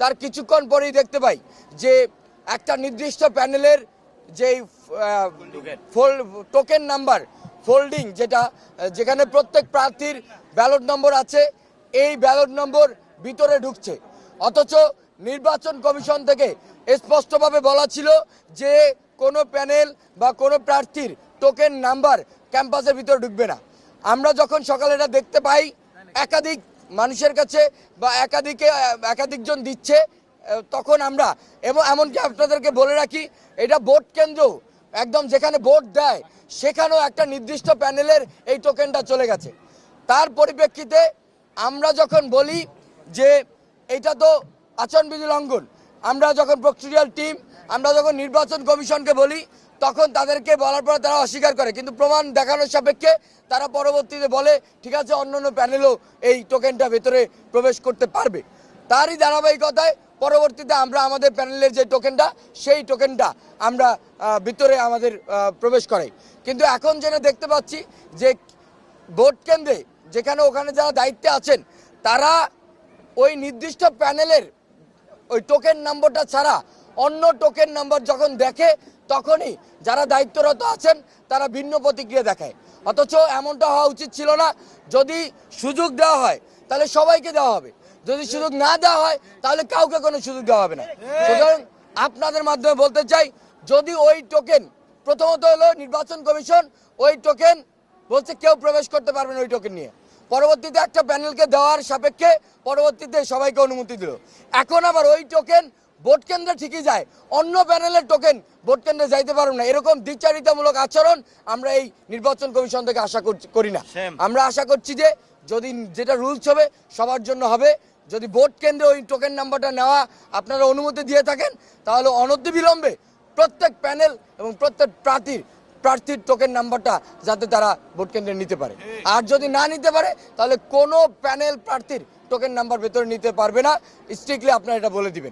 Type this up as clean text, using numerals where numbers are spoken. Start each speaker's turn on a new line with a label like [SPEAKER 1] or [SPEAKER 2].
[SPEAKER 1] তার কিছুক্ষণ পরেই দেখতে পাই যে একটা নির্দিষ্ট প্যানেলের যেই টোকেন নাম্বার ফোল্ডিং যেখানে প্রত্যেক প্রার্থীর ব্যালট নম্বর আছে, এই ব্যালট নম্বর ভিতরে ঢুকছে। অথচ নির্বাচন কমিশন থেকে স্পষ্টভাবে বলা ছিল যে কোনো প্যানেল বা কোনো প্রার্থীর টোকেন নাম্বার ক্যাম্পাসের ভিতরে ঢুকবে না। আমরা যখন সকালে এটা দেখতে পাই একাধিক মানুষের কাছে বা একাধিকজন দিচ্ছে, তখন আমরা এবং এমনকি আপনাদেরকে বলে রাখি এটা ভোট কেন্দ্র একদম যেখানে ভোট দেয় সেখানেও একটা নির্দিষ্ট প্যানেলের এই টোকেনটা চলে গেছে। তার পরিপ্রেক্ষিতে আমরা যখন বলি যে এটা তো আচরণবিধি লঙ্ঘন, আমরা যখন প্রক্টোরিয়াল টিম আমরা যখন নির্বাচন কমিশনকে বলি তখন তাদেরকে বলার পরে তারা অস্বীকার করে, কিন্তু প্রমাণ দেখানোর সাপেক্ষে তারা পরবর্তীতে বলে ঠিক আছে অন্যান্য প্যানেলও এই টোকেনটা ভেতরে প্রবেশ করতে পারবে। তারই ধারাবাহিকতায় পরবর্তীতে আমরা আমাদের প্যানেলের যে টোকেনটা সেই টোকেনটা আমরা ভিতরে আমাদের প্রবেশ করাই। কিন্তু এখন যেটা দেখতে পাচ্ছি যে ভোট কেন্দ্রে ওখানে যারা দায়িত্বে আছেন তারা ওই নির্দিষ্ট প্যানেলের ওই টোকেন নম্বরটা ছাড়া অন্য টোকেন নম্বর যখন দেখে তখনই যারা দায়িত্বরত আছেন তারা ভিন্ন প্রতিক্রিয়া দেখায়। অথচ এমনটা হওয়া উচিত ছিল না। যদি সুযোগ দেওয়া হয় তাহলে সবাইকে দেওয়া হবে, যদি সুযোগ না দেওয়া হয় তাহলে কাউকে কোনো সুযোগ দেওয়া হবে না। সুতরাং আপনাদের মাধ্যমে বলতে চাই, যদি ওই টোকেন প্রথমত হলো নির্বাচন কমিশন ওই টোকেন বলছে কেউ প্রবেশ করতে পারবে না ওই টোকেন নিয়ে, পরবর্তীতে একটা প্যানেলকে দেওয়ার সাপেক্ষে পরবর্তীতে সবাইকে অনুমতি দিল। এখন আবার ওই টোকেন ভোট কেন্দ্রে ঠিকই যায়, অন্য প্যানেলের টোকেন ভোট কেন্দ্রে যাইতে পারবে না। এরকম দ্বিচারিতামূলক আচরণ আমরা এই নির্বাচন কমিশন থেকে আশা করি না। আমরা আশা করছি যে যদি যেটা রুলস হবে সবার জন্য হবে। যদি ভোট কেন্দ্রে ওই টোকেন নাম্বারটা নেওয়া আপনারা অনুমতি দিয়ে থাকেন তাহলে অনতিবিলম্বে প্রত্যেক প্যানেল এবং প্রত্যেক প্রার্থীর টোকেন নাম্বারটা যাতে তারা ভোট কেন্দ্রে নিতে পারে। আর যদি না নিতে পারে তাহলে কোনো প্যানেল প্রার্থীর টোকেন নাম্বার ভেতরে নিতে পারবে না। স্ট্রিক্টলি আপনারা এটা বলে দিবেন।